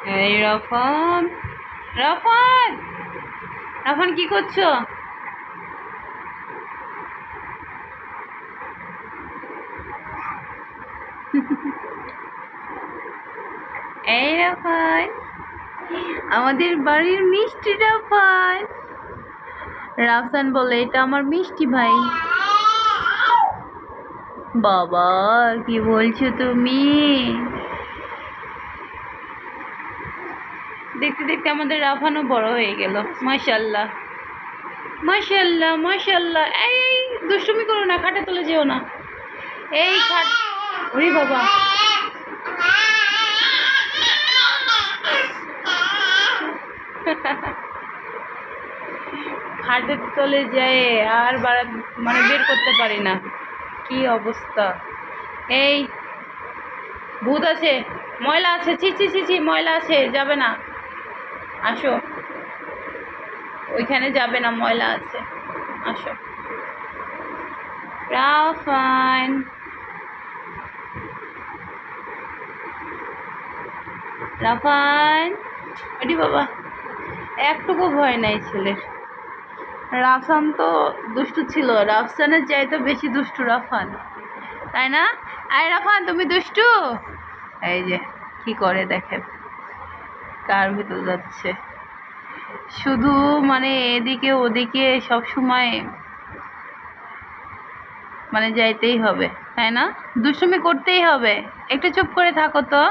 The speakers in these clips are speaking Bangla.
এই রাফান, রাফান, রাফান কি করছো? এই রাফান, আমাদের বাড়ির মিষ্টি রাফান। রাফসান বলে এটা আমার মিষ্টি ভাই। বাবা কি বলছো তুমি? দেখতে দেখতে আমাদের রাফানও বড় হয়ে গেল। মাশাআল্লাহ, মাশাআল্লাহ, মাশাআল্লাহ। এই দুষ্টুমি করো না, খাটে তুলে যেও না। এই খাট, ওরে বাবা, খাটের তলে যায় আর মানে বের করতে পারি না, কি অবস্থা। এই ভূত আছে, ময়লা আছে, ছি ছি ছি ছি, ময়লা আছে, যাবে না, আসো, ওইখানে যাবে না, ময়লা আছে, আসো। রাফান, রাফান, ওটি বাবা, একটুকু ভয় নাই ছেলের। রাফসান তো দুষ্টু ছিল, রাফসানের চাইতে বেশি দুষ্টু রাফান, তাই না? আরে রাফান তুমি দুষ্টু। এই যে কি করে দেখেন, কার ভিতর যাচ্ছে, শুধু মানে এদিকে ওদিকে সব সময় মানে যাইতেই হবে, তাই না? দুষ্টুমি করতেই হবে, একটু চুপ করে থাকো তো।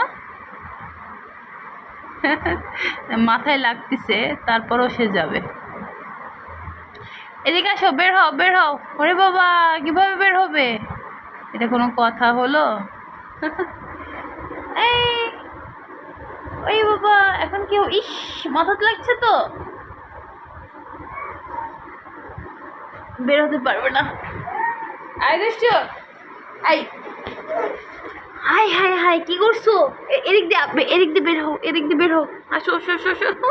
মাথায় লাগতেছে, তারপরও সে যাবে। এদিকে আসো, বের হও, বের হও। ওরে বাবা, কিভাবে বের হবে? এটা কোনো কথা হলো? এই, ওই বাবা, এখন কি? ইস, মাথাতে লাগছে তো, বের হতে পারবে না। আয় দুষ্টু, আই, হাই হাই হাই, কি করছো? এদিক দিয়ে এদিক দিয়ে বের হও, এদিক দিয়ে বের হও, আসো আসো আসো আসো,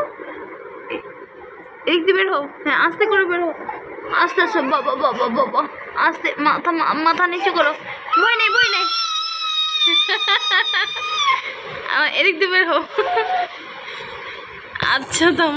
এদিক দিয়ে বের হও। হ্যাঁ, আস্তে করে বের হও, আস্তে আসো, বাবা বাবা বাবা, আস্তে, মাথা মাথা নিচু করো। বই নেই, বই নেই। এদিক দিয়ে বের হও। আচ্ছা তো